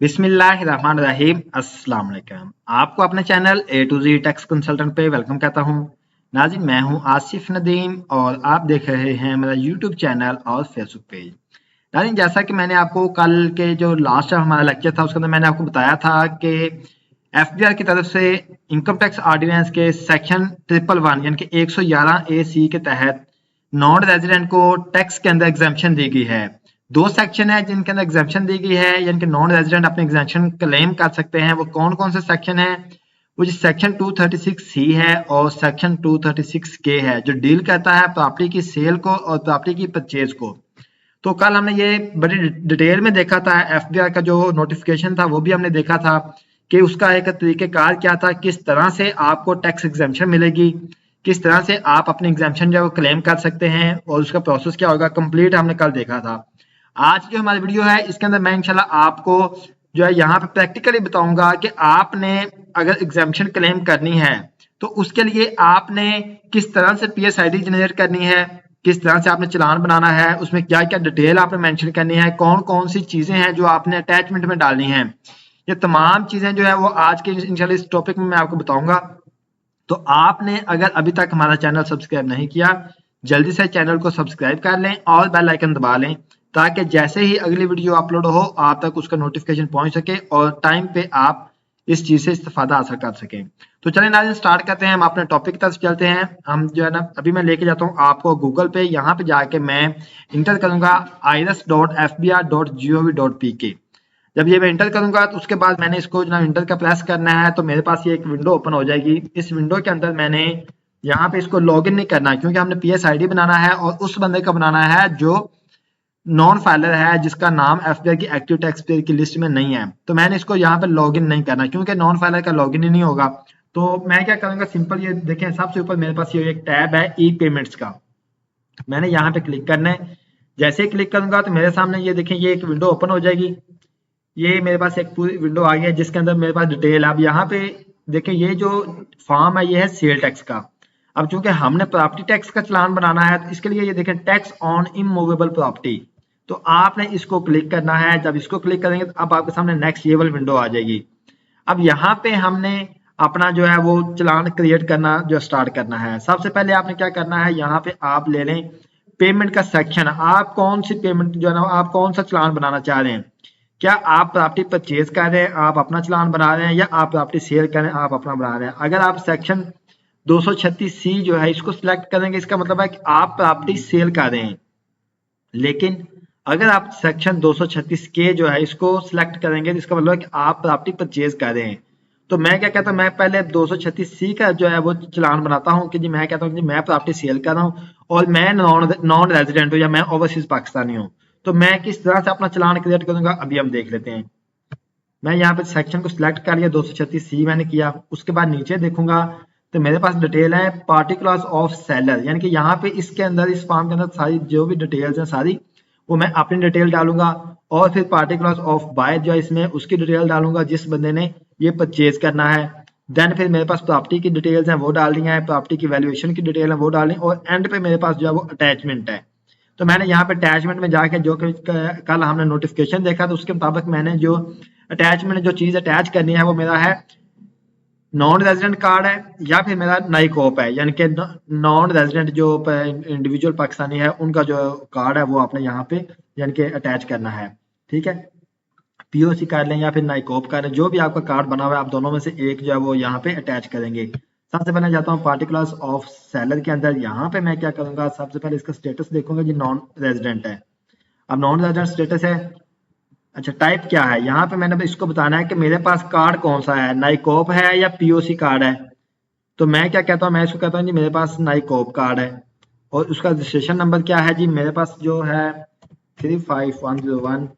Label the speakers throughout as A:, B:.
A: बिस्मिल्लाहिर्रहमानिर्रहीम। अस्सलाम वालेकुम। आपको अपने channel A to Z tax consultant पे वेलकम कहता हूँ। नाज़रीन, मैं हूँ आसिफ नदीम और आप देख रहे हैं मेरा यूट्यूब चैनल और फेसबुक पेज। नाज़रीन, जैसा कि मैंने आपको कल के जो लास्ट हमारा लेक्चर था उसके अंदर मैंने आपको बताया था कि एफबीआई की तरफ से इनकम टैक्स ऑर्डिनेंस के सेक्शन 111 यानी कि 111A(C) के तहत नॉन रेजिडेंट को टैक्स के अंदर एग्जेम्पशन दी गई है। दो सेक्शन है जिनके अंदर एग्जेम्पशन दी गई है, यानी कि नॉन रेजिडेंट अपने एग्जेम्पशन क्लेम कर सकते हैं। वो कौन कौन से सेक्शन है? वो जो सेक्शन 236C है और सेक्शन 236K है, जो डील करता है प्रॉपर्टी की सेल को और प्रॉपर्टी की परचेज को। तो कल हमने ये बड़ी डिटेल में देखा था, एफबीआई का जो नोटिफिकेशन था वो भी हमने देखा था कि उसका एक तरीकेकार क्या था, किस तरह से आपको टैक्स एग्जेम्पशन मिलेगी, किस तरह से आप अपनी एग्जेम्पशन जो है वो क्लेम कर सकते हैं और उसका प्रोसेस क्या होगा, कंप्लीट हमने कल देखा था। आज की जो हमारी वीडियो है इसके अंदर मैं इंशाल्लाह आपको जो है यहाँ पे प्रैक्टिकली बताऊंगा कि आपने अगर एग्जेम्पशन क्लेम करनी है तो उसके लिए आपने किस तरह से पीएस आईडी जनरेट करनी है, किस तरह से आपने चालान बनाना है, उसमें क्या क्या डिटेल आपने मेंशन करनी है, कौन कौन सी चीजें हैं जो आपने अटैचमेंट में डालनी है। ये तमाम चीजें जो है वो आज के इंशाल्लाह इस टॉपिक में मैं आपको बताऊंगा। तो आपने अगर अभी तक हमारा चैनल सब्सक्राइब नहीं किया, जल्दी से चैनल को सब्सक्राइब कर लें और बेल आइकन दबा लें ताकि जैसे ही अगली वीडियो अपलोड हो आप तक उसका नोटिफिकेशन पहुंच सके और टाइम पे आप इस चीज से इस्तेफादा हासिल कर सकें। तो चलें नाज़रीन, स्टार्ट करते हैं। हम अपने टॉपिक की तरफ चलते हैं। हम जो है ना अभी मैं लेके जाता हूँ आपको गूगल पे, यहाँ पे जाके मैं इंटर करूंगा irs.fbr.gov.pk। जब ये मैं इंटर करूंगा तो उसके बाद मैंने इसको जो इंटर का प्रेस करना है तो मेरे पास ये एक विंडो ओपन हो जाएगी। इस विंडो के अंदर मैंने यहाँ पे इसको लॉगिन नहीं करना है क्योंकि हमने पीएस आईडी बनाना है और उस बंदे का बनाना है जो नॉन फाइलर है, जिसका नाम एफबीआई की एक्टिव टैक्स पेयर की लिस्ट में नहीं है। तो मैंने इसको यहाँ पे लॉगिन नहीं करना क्योंकि नॉन फाइलर का लॉगिन ही नहीं होगा। तो मैं क्या करूंगा, सिंपल ये देखें सबसे ऊपर मेरे पास ये एक टैब है ई पेमेंट्स का, मैंने यहाँ पे क्लिक करना है। जैसे ही क्लिक करूंगा तो मेरे सामने ये देखें ये एक विंडो ओपन हो जाएगी। ये मेरे पास एक पूरी विंडो आ गई है जिसके अंदर मेरे पास डिटेल। अब यहाँ पे देखें ये जो फॉर्म है ये है सेल टैक्स का। अब चूंकि हमने प्रॉपर्टी टैक्स का चालान बनाना है तो इसके लिए ये देखें टैक्स ऑन इमूवेबल प्रॉपर्टी, तो आपने इसको क्लिक करना है। जब इसको क्लिक करेंगे तो अब आपके सामने नेक्स्ट ये वाली विंडो आ जाएगी। अब यहाँ पे हमने अपना जो है वो चालान क्रिएट करना जो स्टार्ट करना है। सबसे पहले आपने क्या करना है, यहाँ पे आप ले लें पेमेंट का सेक्शन। आप कौन सी पेमेंट जो है ना, आप कौन सा चालान बनाना चाह रहे हैं? क्या आप प्रॉपर्टी परचेज कर रहे हैं, आप अपना चालान बना रहे हैं, या आप प्रॉपर्टी सेल कर रहे हैं, आप अपना बना रहे हैं? अगर आप सेक्शन 236C जो है इसको सिलेक्ट करेंगे, इसका मतलब है कि आप प्रॉपर्टी सेल कर रहे हैं। लेकिन अगर आप सेक्शन 236K जो है इसको सिलेक्ट करेंगे तो इसका मतलब है कि आप प्रॉपर्टी परचेज कर रहे हैं। तो मैं क्या कहता हूँ, मैं पहले 236C का जो है वो चालान बनाता हूँ कि जी मैं कहता हूँ कि मैं प्रॉपर्टी सेल कर रहा हूँ और मैं नॉन रेजिडेंट हूँ या मैं ओवरसीज पाकिस्तानी हूँ। तो मैं किस तरह से अपना चालान क्रिएट करूंगा अभी हम देख लेते हैं। मैं यहाँ पे सेक्शन को सिलेक्ट कर लिया, 236C मैंने किया। उसके बाद नीचे देखूंगा तो मेरे पास डिटेल है पार्टिकुलर्स ऑफ सेलर, यानी कि यहाँ पे इसके अंदर इस फॉर्म के अंदर सारी जो भी डिटेल्स हैं सारी वो मैं अपनी डिटेल डालूंगा और फिर पार्टिकुलर्स ऑफ बायर जो है इसमें उसकी डिटेल डालूंगा जिस बंदे ने ये परचेज करना है। देन फिर मेरे पास प्रॉपर्टी की डिटेल्स हैं वो डालनी है, प्रॉपर्टी की वैल्यूएशन की डिटेल है वो डालनी, और एंड पे मेरे पास जो है वो अटैचमेंट है। तो मैंने यहाँ पे अटैचमेंट में जाके जो कि कल हमने नोटिफिकेशन देखा तो उसके मुताबिक मैंने जो अटैचमेंट जो चीज अटैच करनी है वो मेरा है नॉन रेजिडेंट कार्ड है या फिर मेरा नई कॉप है, यानी कि नॉन रेजिडेंट जो इंडिविजुअल पाकिस्तानी है उनका जो कार्ड है वो आपने यहाँ पे यानी कि अटैच करना है। ठीक है, पीओसी कर लें या फिर नई कॉप कर लें, जो भी आपका कार्ड बना हुआ है आप दोनों में से एक जो है वो यहाँ पे अटैच करेंगे। सबसे पहले जाता हूँ पार्टिकुलर्स ऑफ सेलर के अंदर। यहाँ पे मैं क्या करूंगा, सबसे पहले इसका स्टेटस देखूंगा जी नॉन रेजिडेंट है। अब नॉन रेजिडेंट स्टेटस है, अच्छा टाइप क्या है, यहाँ पे मैंने इसको बताना है कि मेरे पास कार्ड कौन सा है, नई कॉप है या पीओसी कार्ड है। तो मैं क्या कहता हूँ, मैं इसको कहता हूँ जी मेरे पास नई कॉप कार्ड है। और उसका रजिस्ट्रेशन नंबर क्या है जी, मेरे पास जो है 35101।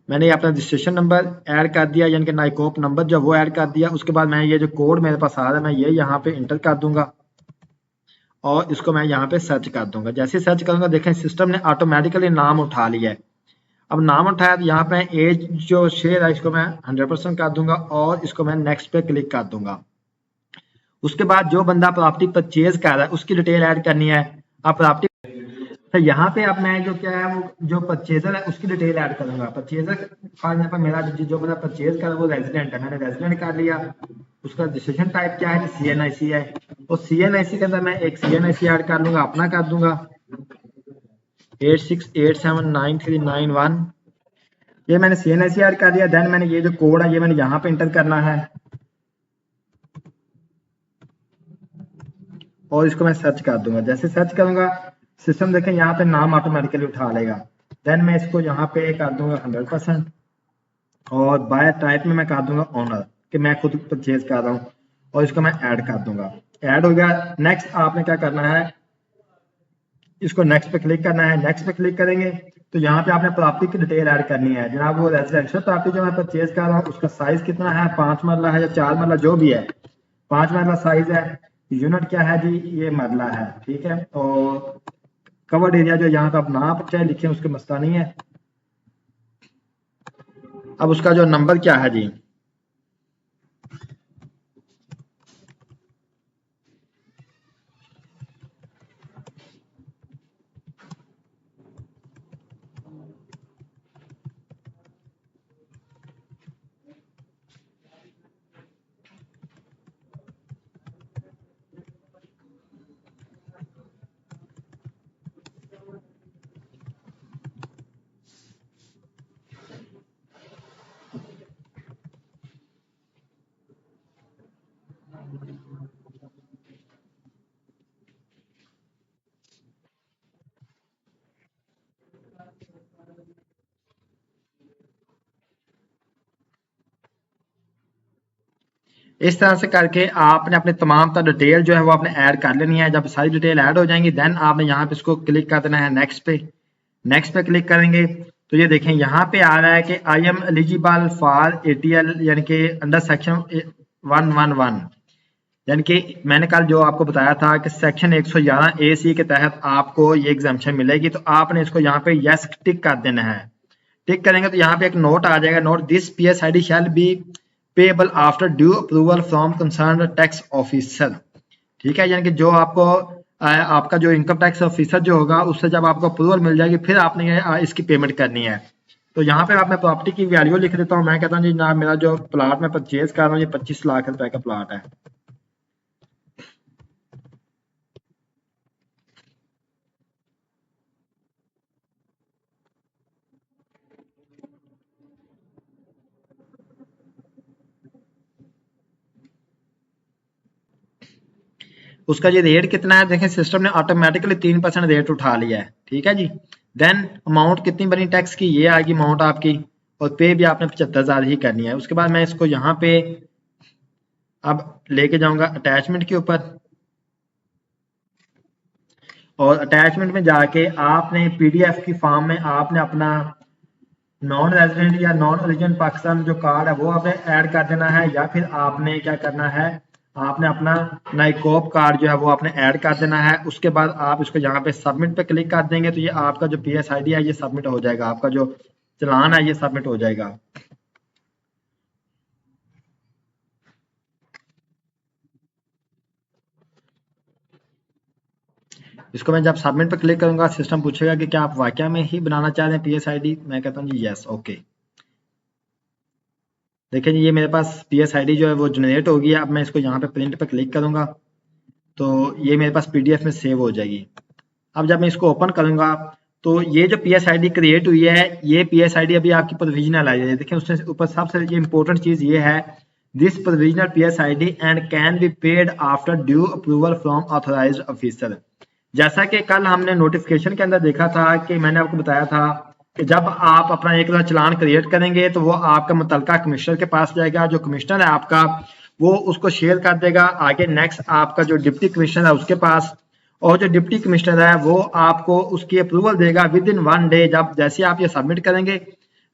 A: मैंने अपना रजिस्ट्रेशन नंबर ऐड कर दिया यानी कि नई कॉप नंबर जो वो ऐड कर दिया। उसके बाद मैं ये जो कोड मेरे पास आ रहा है मैं ये यहाँ पे इंटर कर दूंगा और इसको मैं यहाँ पे सर्च कर दूंगा। जैसे सर्च करूंगा देखें सिस्टम ने ऑटोमेटिकली नाम उठा लिया है। अब नाम उठाया तो यहाँ पे एज जो शेयर है इसको मैं 100% कर दूंगा और इसको मैं नेक्स्ट पे क्लिक कर दूंगा। उसके बाद जो बंदा प्रॉपर्टी परचेज कर रहा है उसकी डिटेल ऐड करनी है। अब प्रॉपर्टी तो यहाँ पे अब मैं जो क्या है वो जो परचेजर है उसकी डिटेल ऐड करूंगा। परचेजर फॉर एग्जाम्पल मेरा जो बंदा परचेज कर वो रेजिडेंट है, मैंने रेजिडेंट कर लिया। उसका रजिस्ट्रेशन टाइप क्या है, CNIC है। और CNIC के अंदर मैं एक CNIC ऐड कर लूंगा, अपना कर दूंगा 86879391। ये मैंने CNIC ऐड कर दिया। देन मैंने ये जो कोड है ये मैंने यहाँ पे इंटर करना है और इसको मैं सर्च कर दूंगा। जैसे सर्च करूंगा सिस्टम देखें यहाँ पे नाम ऑटोमेटिकली उठा लेगा। देन मैं इसको यहाँ पे कर दूंगा 100% और बाय टाइप में मैं कर दूंगा ऑनर कि मैं खुद परचेज कर रहा हूँ और इसको मैं ऐड कर दूंगा। ऐड हो गया। नेक्स्ट आपने क्या करना है, इसको नेक्स्ट पे क्लिक करना है। नेक्स्ट पे क्लिक करेंगे तो यहाँ पे आपने प्रॉपर्टी की डिटेल ऐड करनी है। जनाब वो रेजिडेंशियल प्रॉपर्टी जो मैं परचेज कर रहा हूँ उसका साइज कितना है, 5 मरला है या 4 मरला जो भी है, 5 मरला साइज है। यूनिट क्या है जी, ये मरला है, ठीक है। और कवर्ड एरिया जो यहाँ पे आप नाप चाहे लिखे उसके मसला नहीं है। अब उसका जो नंबर क्या है जी, इस तरह से करके आपने अपने तमाम तर डिटेल जो है वो आपने ऐड कर लेनी है। जब सारी डिटेल ऐड हो जाएंगी देन आपने यहाँ पे इसको क्लिक कर देना है नेक्स्ट पे। नेक्स्ट पे क्लिक करेंगे तो ये देखें यहाँ पे आ रहा है कि I am eligible for ATL यानी कि अंडर सेक्शन 111, यानी कि मैंने कल जो आपको बताया था कि सेक्शन 111A(C) के तहत आपको ये एग्जाम्पशन मिलेगी। तो आपने इसको यहाँ पे यस टिक कर देना है। टिक करेंगे तो यहाँ पे एक नोट आ जाएगा, note this PSID shall be payable after due approval from concern tax officer. ठीक है, यानी कि जो आपको आपका जो इनकम टैक्स ऑफिसर जो होगा उससे जब आपको अप्रूवल मिल जाएगी फिर आपने इसकी पेमेंट करनी है। तो यहाँ पे आप मैं प्रॉपर्टी की वैल्यू लिख देता हूँ। मैं कहता हूँ जी ना मेरा जो प्लाट मैं परचेज कर रहा हूँ ये 25 लाख रुपए का प्लाट है। उसका ये रेट कितना है देखें, सिस्टम ने ऑटोमेटिकली 3% रेट उठा लिया है। ठीक है जी। देन अमाउंट कितनी बनी टैक्स की, ये आएगी अमाउंट आपकी, और पे भी आपने 75,000 ही करनी है। उसके बाद मैं इसको यहाँ पे अब लेके जाऊंगा अटैचमेंट के ऊपर, और अटैचमेंट में जाके आपने PDF की फॉर्म में आपने अपना नॉन रेजिडेंट या नॉन रेजिडेंट पाकिस्तान जो कार्ड है वो आपने ऐड कर देना है, या फिर आपने क्या करना है, आपने अपना नाइकोप कार्ड जो है वो आपने ऐड कर देना है। उसके बाद आप इसको यहाँ पे सबमिट पे क्लिक कर देंगे तो ये आपका जो PSID है ये सबमिट हो जाएगा, आपका जो चलान है ये सबमिट हो जाएगा। इसको मैं जब सबमिट पे क्लिक करूंगा सिस्टम पूछेगा कि क्या आप वाकया में ही बनाना चाह रहे हैं PSID। मैं कहता हूँ जी यस, ओके। देखिए जी ये मेरे पास PSID जो है वो जनरेट हो गया। अब मैं इसको यहाँ पे प्रिंट पे क्लिक करूंगा तो ये मेरे पास PDF में सेव हो जाएगी। अब जब मैं इसको ओपन करूंगा तो ये जो PSID क्रिएट हुई है ये PSID अभी आपकी प्रोविजनल आई है। देखिए उससे ऊपर सबसे ये इंपॉर्टेंट चीज ये है, this provisional PSID and can be paid after due approval from authorised officer. जैसा कि कल हमने नोटिफिकेशन के अंदर देखा था कि मैंने आपको बताया था कि जब आप अपना एक चलान क्रिएट करेंगे तो वो आपका मुतलका कमिश्नर के पास जाएगा। जो कमिश्नर है आपका वो उसको शेयर कर देगा आगे नेक्स्ट आपका जो डिप्टी कमिश्नर है उसके पास, और जो डिप्टी कमिश्नर है वो आपको उसकी अप्रूवल देगा विद इन 1 डे। जब जैसे आप ये सबमिट करेंगे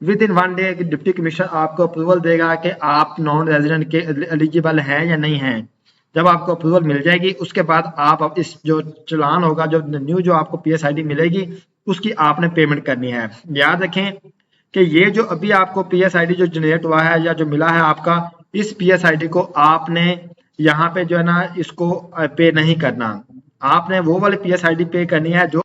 A: with in 1 day deputy commissioner आपको अप्रूवल देगा कि आप नॉन रेजिडेंट के एलिजिबल हैं या नहीं हैं। जब आपको अप्रूवल मिल जाएगी उसके बाद आप अब इस जो चलान होगा जो न्यू जो आपको PSID मिलेगी उसकी आपने पेमेंट करनी है। याद रखें कि ये जो अभी आपको PSID जो जनरेट हुआ है या जो मिला है आपका, इस PSID को आपने यहाँ पे जो है ना इसको पे नहीं करना। आपने वो वाली PSID पे करनी है जो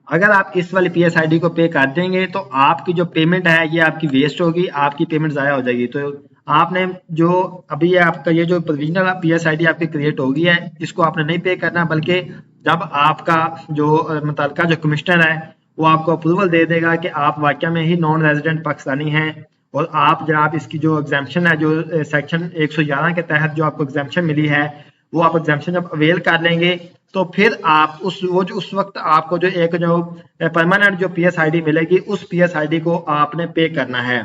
A: अगर आप इस वाली PSID को पे कर देंगे तो आपकी जो पेमेंट है ये आपकी वेस्ट होगी, आपकी पेमेंट ज़ाया हो जाएगी। तो आपने जो अभी ये आपका ये जो प्रोविजनल PSID आपकी क्रिएट होगी है, इसको आपने नहीं पे करना, बल्कि जब आपका जो मुतल्लिका जो कमिश्नर है वो आपको अप्रूवल दे देगा कि आप वाकई में ही नॉन रेजिडेंट पाकिस्तानी हैं और आप जनाब इसकी जो एग्जाम्पशन है, जो सेक्शन 111 के तहत जो आपको एग्जाम्पशन मिली है, वो आप एग्जाम्पशन जब अवेल कर लेंगे तो फिर आप उस वक्त आपको जो एक जो परमानेंट जो PSID मिलेगी, उस PSID को आपने पे करना है।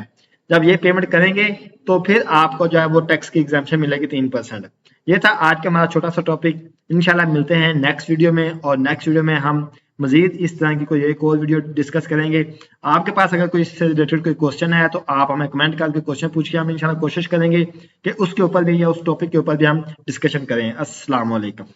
A: जब ये पेमेंट करेंगे तो फिर आपको जो है वो टैक्स की एग्जाम्पशन मिलेगी 3%। ये था आज का हमारा छोटा सा टॉपिक। इंशाल्लाह मिलते हैं नेक्स्ट वीडियो में, और नेक्स्ट वीडियो में हम मजीद इस तरह की कोई एक और वीडियो डिस्कस करेंगे। आपके पास अगर कोई इससे रिलेटेड कोई क्वेश्चन है तो आप हमें कमेंट करके क्वेश्चन पूछिए, हम इंशाल्लाह कोशिश करेंगे कि उसके ऊपर भी या उस टॉपिक के ऊपर भी हम डिस्कशन करें। अस्सलाम वालेकुम।